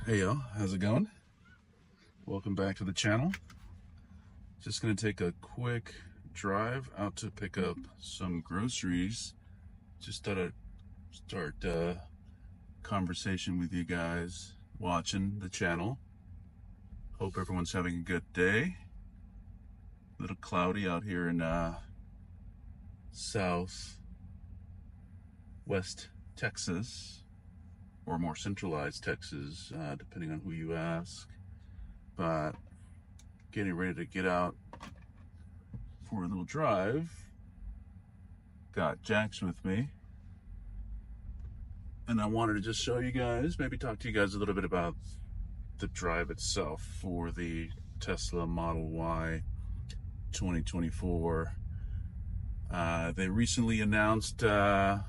Hey y'all, how's it going? Welcome back to the channel. Just gonna take a quick drive out to pick up some groceries. Just thought I'd start a conversation with you guys watching the channel. Hope everyone's having a good day. A little cloudy out here in southwest Texas, or more centralized Texas, depending on who you ask. But getting ready to get out for a little drive. Got Jax with me, and I wanted to just show you guys, maybe talk to you guys a little bit about the drive itself for the Tesla Model Y 2024. They recently announced the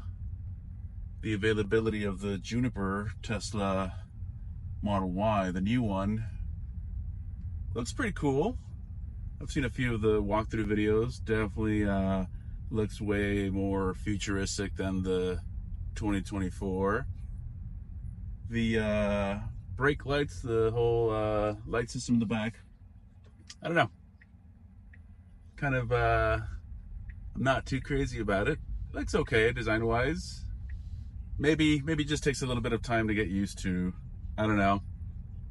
availability of the Juniper Tesla Model Y, the new one. Looks pretty cool. I've seen a few of the walkthrough videos. Definitely looks way more futuristic than the 2024. The brake lights, the whole light system in the back, I don't know. Kind of, I'm not too crazy about it. Looks okay design-wise. Maybe just takes a little bit of time to get used to. I don't know.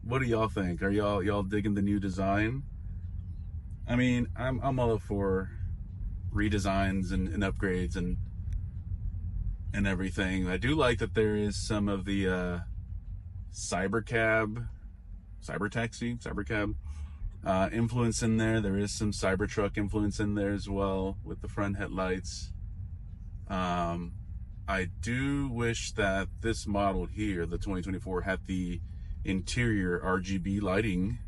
What do y'all think? Are y'all digging the new design? I mean, I'm all for redesigns and upgrades and everything. I do like that there is some of the cybercab influence in there. There is some Cybertruck influence in there as well with the front headlights. I do wish that this model here, the 2024, had the interior RGB lighting.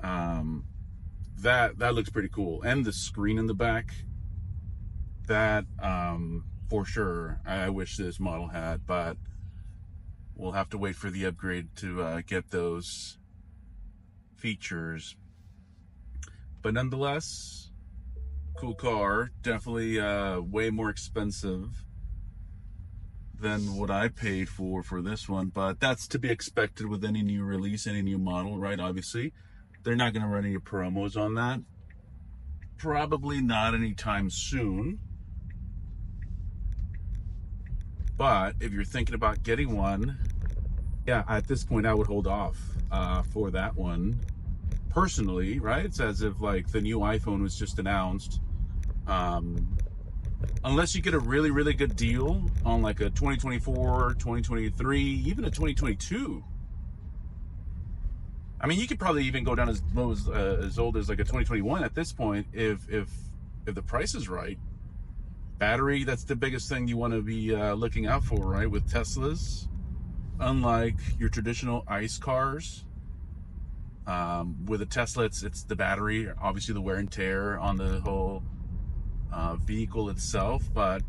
That looks pretty cool, and the screen in the back, that for sure I wish this model had, but we'll have to wait for the upgrade to get those features. But nonetheless, cool car. Definitely way more expensive than what I paid for this one, but that's to be expected with any new release, any new model, right? Obviously they're not going to run any promos on that, probably not anytime soon. But if you're thinking about getting one, yeah, at this point I would hold off for that one personally, right? It's as if like the new iPhone was just announced. Unless you get a really good deal on like a 2024, 2023, even a 2022. I mean, you could probably even go down as low as old as like a 2021 at this point if the price is right. Battery, that's the biggest thing you want to be looking out for, right? With Teslas, unlike your traditional ICE cars, with a Tesla, it's the battery, obviously the wear and tear on the whole vehicle itself. But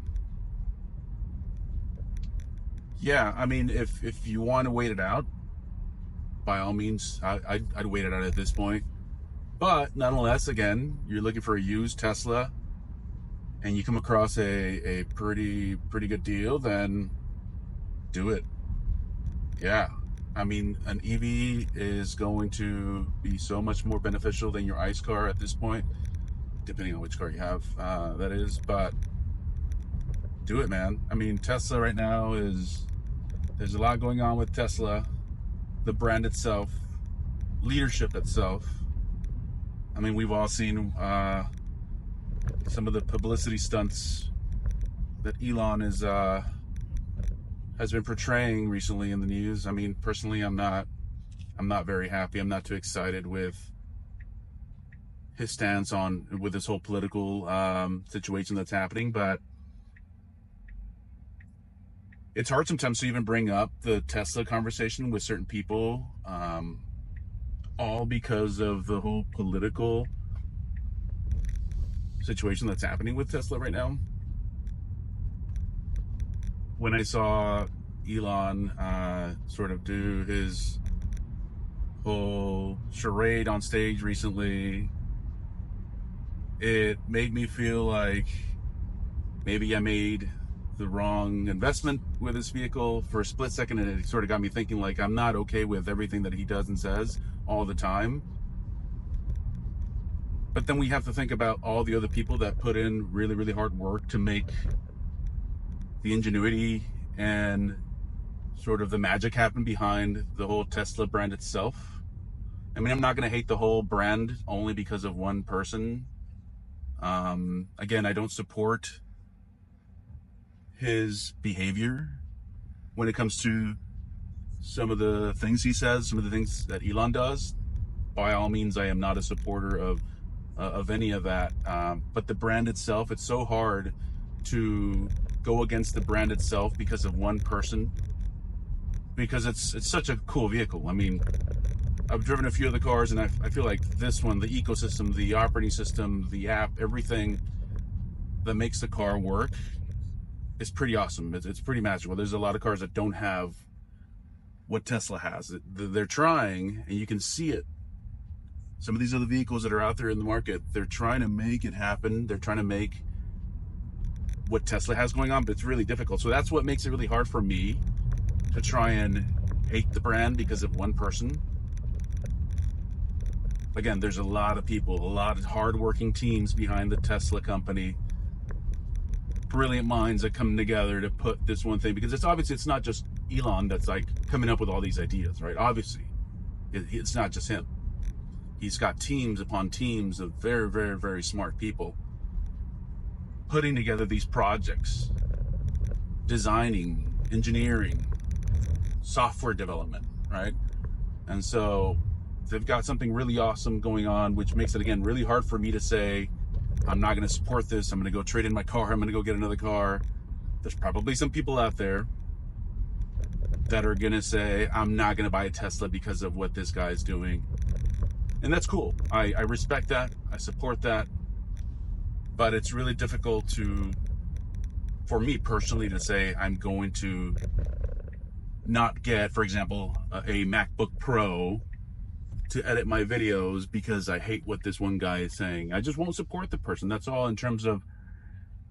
yeah, I mean, if you want to wait it out, by all means, I'd wait it out at this point. But nonetheless, again, you're looking for a used Tesla and you come across a pretty good deal, then do it. Yeah, I mean, an EV is going to be so much more beneficial than your ICE car at this point, depending on which car you have, that is. But do it, man. I mean, Tesla right now there's a lot going on with Tesla, the brand itself, leadership itself. I mean, we've all seen some of the publicity stunts that Elon has been portraying recently in the news. I mean, personally, I'm not very happy. I'm not too excited with his stance with this whole political situation that's happening. But it's hard sometimes to even bring up the Tesla conversation with certain people, all because of the whole political situation that's happening with Tesla right now. When I saw Elon sort of do his whole charade on stage recently, it made me feel like maybe I made the wrong investment with this vehicle for a split second, and it sort of got me thinking, like, I'm not okay with everything that he does and says all the time. But then we have to think about all the other people that put in really, really hard work to make the ingenuity and sort of the magic happen behind the whole Tesla brand itself. I mean, I'm not going to hate the whole brand only because of one person. Again, I don't support his behavior when it comes to some of the things he says, some of the things that Elon does. By all means, I am not a supporter of any of that. But the brand itself, it's so hard to go against the brand itself because of one person, because it's such a cool vehicle. I mean, I've driven a few of the cars, and I feel like this one, the ecosystem, the operating system, the app, everything that makes the car work is pretty awesome. It's pretty magical. There's a lot of cars that don't have what Tesla has. They're trying, and you can see it. Some of these other vehicles that are out there in the market, they're trying to make it happen. They're trying to make what Tesla has going on, but it's really difficult. So that's what makes it really hard for me to try and hate the brand because of one person. Again, there's a lot of people, a lot of hardworking teams behind the Tesla company, brilliant minds that come together to put this one thing, because it's not just Elon that's like coming up with all these ideas, right? Obviously, it's not just him. He's got teams upon teams of very, very, very smart people putting together these projects, designing, engineering, software development, right? And so they've got something really awesome going on, which makes it, again, really hard for me to say, I'm not going to support this. I'm going to go trade in my car. I'm going to go get another car. There's probably some people out there that are going to say, I'm not going to buy a Tesla because of what this guy is doing. And that's cool. I respect that. I support that. But it's really difficult for me personally to say I'm going to not get, for example, a MacBook Pro to edit my videos because I hate what this one guy is saying. I just won't support the person. That's all, in terms of,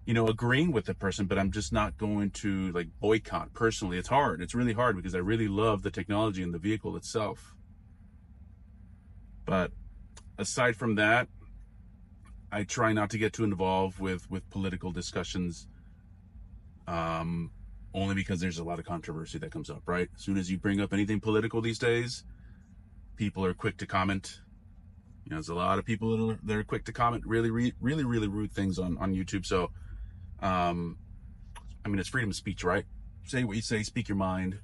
agreeing with the person, but I'm just not going to like boycott personally. It's hard. It's really hard because I really love the technology and the vehicle itself. But aside from that, I try not to get too involved with political discussions, only because there's a lot of controversy that comes up, right? As soon as you bring up anything political these days, people are quick to comment. There's a lot of people that are quick to comment really, really, really rude things on YouTube. So, I mean, it's freedom of speech, right? Say what you say, speak your mind,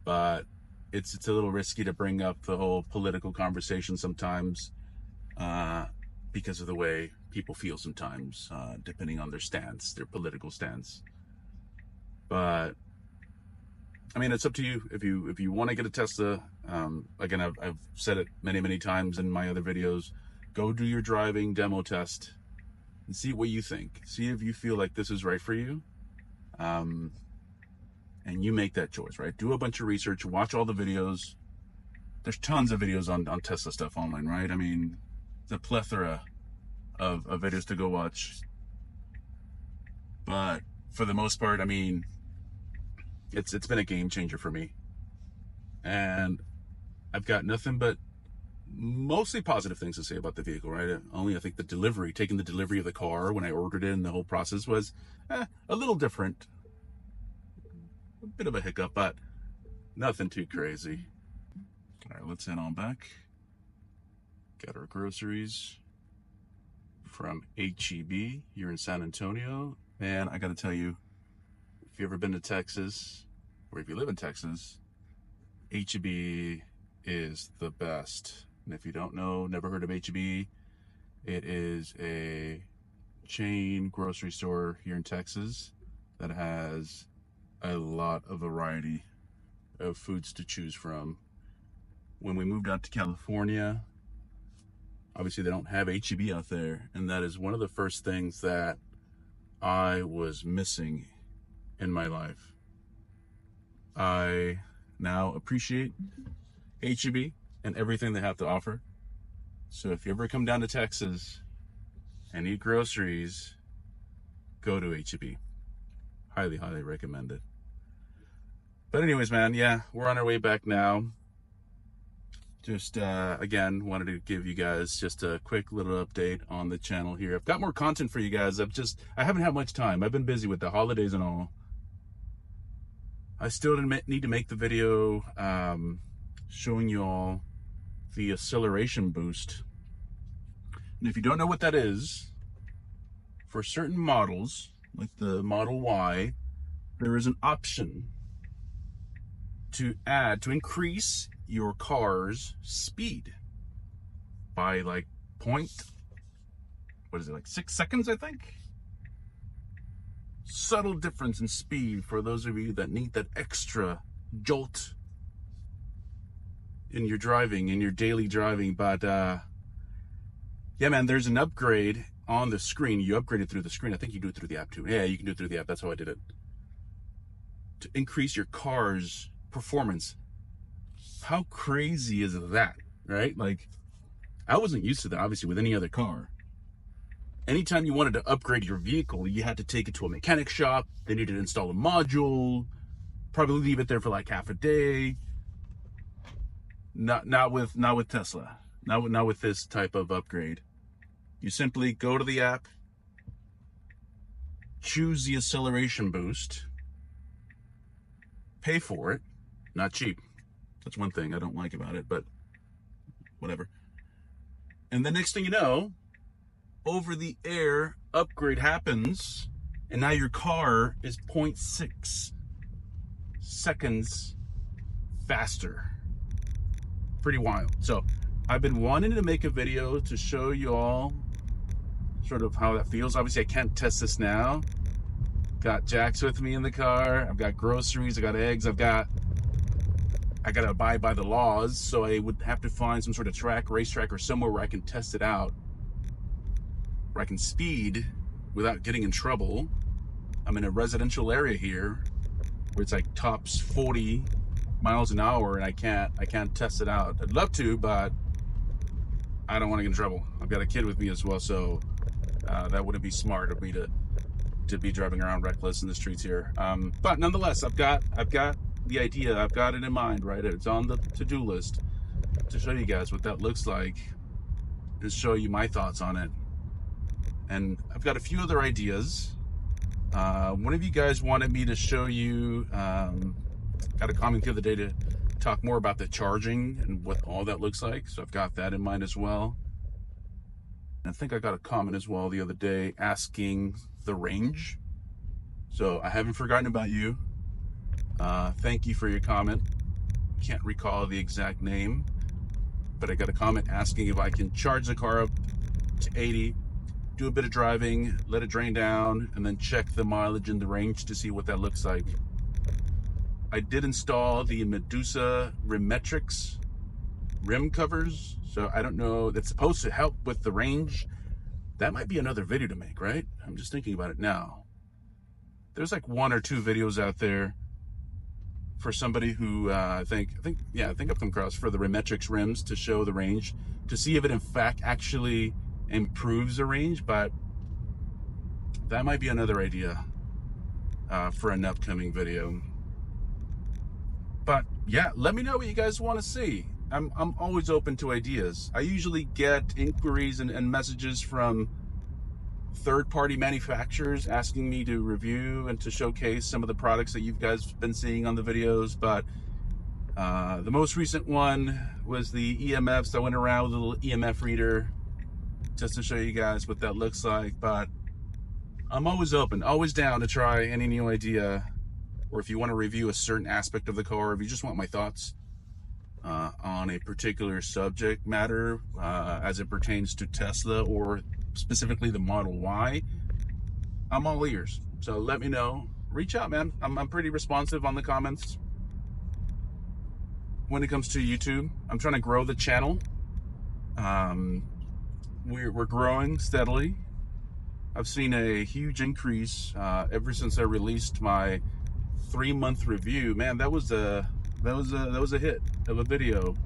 but it's a little risky to bring up the whole political conversation sometimes, because of the way people feel sometimes, depending on their stance, their political stance. But I mean, it's up to you. If you want to get a Tesla, again, I've said it many times in my other videos, go do your driving demo test and see what you think. See if you feel like this is right for you, and you make that choice, right? Do a bunch of research, watch all the videos. There's tons of videos on Tesla stuff online, right? I mean, it's a plethora of videos to go watch. But for the most part, I mean, it's been a game changer for me. And I've got nothing but mostly positive things to say about the vehicle, right? Only I think taking the delivery of the car when I ordered it and the whole process was a little different. A bit of a hiccup, but nothing too crazy. All right, let's head on back. Got our groceries from HEB here in San Antonio. Man, I gotta tell you, if you've ever been to Texas, or if you live in Texas, HEB is the best. And if you don't know, never heard of HEB, it is a chain grocery store here in Texas that has a lot of variety of foods to choose from. When we moved out to California, obviously they don't have HEB out there, and that is one of the first things that I was missing in my life. I now appreciate HEB and everything they have to offer. So if you ever come down to Texas and need groceries, go to HEB. highly, highly recommend it. But anyways, man, yeah, we're on our way back now. Just, again, wanted to give you guys just a quick little update on the channel here. I've got more content for you guys. I haven't had much time. I've been busy with the holidays and all. I still need to make the video showing you all the acceleration boost. And if you don't know what that is, for certain models, like the Model Y, there is an option to increase your car's speed by like what is it, like 6 seconds, I think? Subtle difference in speed for those of you that need that extra jolt in your driving, in your daily driving. But yeah, man, there's an upgrade on the screen. You upgrade it through the screen. I think you do it through the app too. Yeah, you can do it through the app. That's how I did it. To increase your car's performance. How crazy is that, right? Like, I wasn't used to that, obviously, with any other car. Anytime you wanted to upgrade your vehicle, you had to take it to a mechanic shop. They needed to install a module, probably leave it there for like half a day. Not with Tesla. Not with this type of upgrade. You simply go to the app, choose the acceleration boost, pay for it. Not cheap. That's one thing I don't like about it, but whatever. And the next thing you know, over the air upgrade happens, and now your car is 0.6 seconds faster. Pretty wild. So I've been wanting to make a video to show you all sort of how that feels. Obviously, I can't test this now. Got Jax with me in the car. I've got groceries. I got eggs. I gotta abide by the laws, so I would have to find some sort of racetrack or somewhere where I can test it out, where I can speed without getting in trouble. I'm in a residential area here where it's like tops 40 miles an hour, and I can't test it out. I'd love to, but I don't want to get in trouble. I've got a kid with me as well, so that wouldn't be smart of me to be driving around reckless in the streets here. But nonetheless, I've got the idea. I've got it in mind, right? It's on the to-do list to show you guys what that looks like and show you my thoughts on it. And I've got a few other ideas. One of you guys wanted me to show you, got a comment the other day to talk more about the charging and what all that looks like. So I've got that in mind as well. And I think I got a comment as well the other day asking the range. So I haven't forgotten about you. Thank you for your comment. Can't recall the exact name, but I got a comment asking if I can charge the car up to 80, do a bit of driving, let it drain down, and then check the mileage and the range to see what that looks like. I did install the Medusa Rimmetrics rim covers, so I don't know, that's supposed to help with the range. That might be another video to make, right? I'm just thinking about it now. There's like 1 or 2 videos out there for somebody who I think I've come across, for the Rimmetrics rims to show the range, to see if it in fact actually improves the range. But that might be another idea for an upcoming video. But yeah, let me know what you guys want to see. I'm always open to ideas. I usually get inquiries and messages from third-party manufacturers asking me to review and to showcase some of the products that you guys have been seeing on the videos. But the most recent one was the EMFs. I went around with a little EMF reader just to show you guys what that looks like. But I'm always open, always down to try any new idea, or if you want to review a certain aspect of the car, if you just want my thoughts on a particular subject matter as it pertains to Tesla, or specifically the Model Y, I'm all ears. So let me know. Reach out, man. I'm pretty responsive on the comments. When it comes to YouTube, I'm trying to grow the channel. We're growing steadily. I've seen a huge increase ever since I released my 3-month review. Man, that was a hit of a video.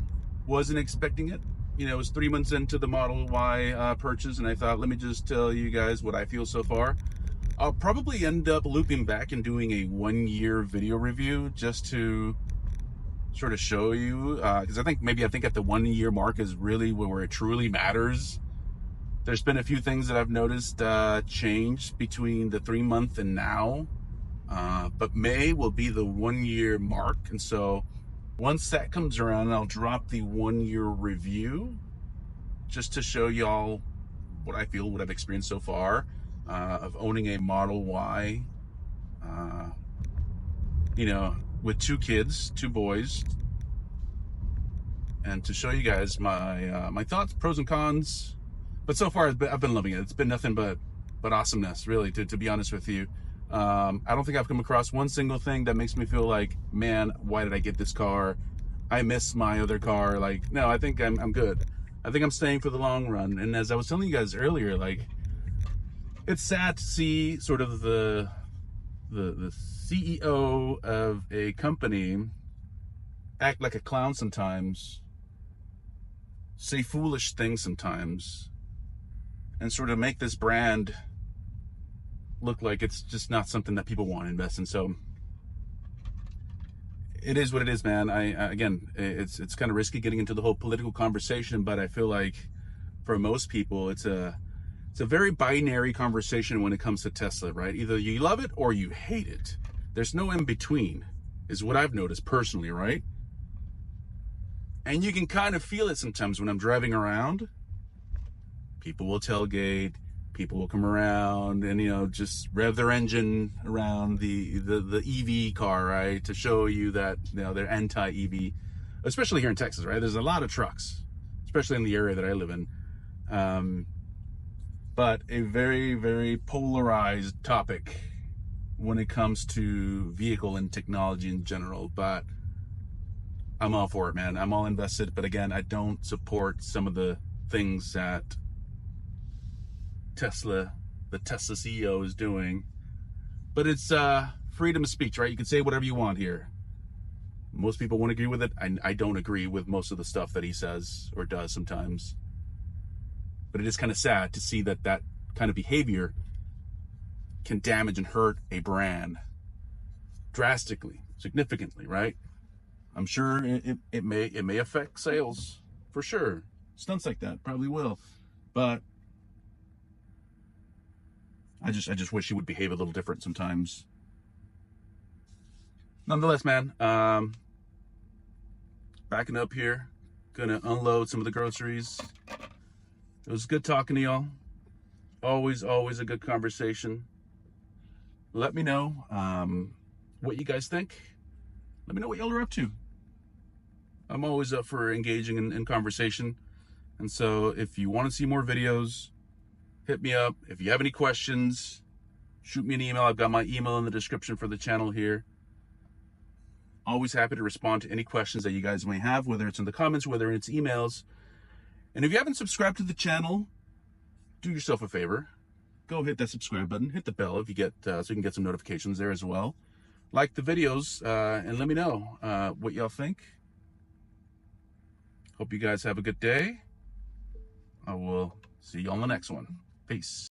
Wasn't expecting it. You know, it was 3 months into the Model Y purchase, and I thought, let me just tell you guys what I feel so far. I'll probably end up looping back and doing a 1-year video review just to sort of show you, because I think at the 1-year mark is really where it truly matters. There's been a few things that I've noticed change between the 3-month and now, but May will be the 1-year mark, and so once that comes around, I'll drop the 1-year review just to show y'all what I've experienced so far of owning a Model Y, with 2 kids, 2 boys, and to show you guys my thoughts, pros and cons. But so far, I've been loving it. It's been nothing but awesomeness, really, to be honest with you. I don't think I've come across one single thing that makes me feel like, man, why did I get this car? I miss my other car. Like, no, I think I'm good. I think I'm staying for the long run. And as I was telling you guys earlier, like, it's sad to see sort of the CEO of a company act like a clown sometimes, say foolish things sometimes, and sort of make this brand look like it's just not something that people want to invest in. So it is what it is, man. Again, it's kind of risky getting into the whole political conversation, but I feel like for most people, it's a very binary conversation when it comes to Tesla, right? Either you love it or you hate it. There's no in between, is what I've noticed personally, right? And you can kind of feel it sometimes when I'm driving around. People will tailgate, people will come around and, just rev their engine around the EV car, right? To show you that, they're anti-EV, especially here in Texas, right? There's a lot of trucks, especially in the area that I live in. But a very, very polarized topic when it comes to vehicle and technology in general. But I'm all for it, man. I'm all invested. But again, I don't support some of the things that the Tesla CEO is doing. But it's freedom of speech, right? You can say whatever you want here. Most people won't agree with it. I don't agree with most of the stuff that he says or does sometimes. But it is kind of sad to see that kind of behavior can damage and hurt a brand drastically, significantly, right? I'm sure it may affect sales, for sure. Stunts like that probably will. But I just wish he would behave a little different sometimes. Nonetheless, man, backing up here, gonna unload some of the groceries. It was good talking to y'all. Always a good conversation. Let me know what you guys think. Let me know what y'all are up to. I'm always up for engaging in conversation. And so if you want to see more videos, hit me up. If you have any questions, shoot me an email. I've got my email in the description for the channel here. Always happy to respond to any questions that you guys may have, whether it's in the comments, whether it's emails. And if you haven't subscribed to the channel, do yourself a favor. Go hit that subscribe button, hit the bell if you get so you can get some notifications there as well. Like the videos and let me know what y'all think. Hope you guys have a good day. I will see you on the next one. Peace.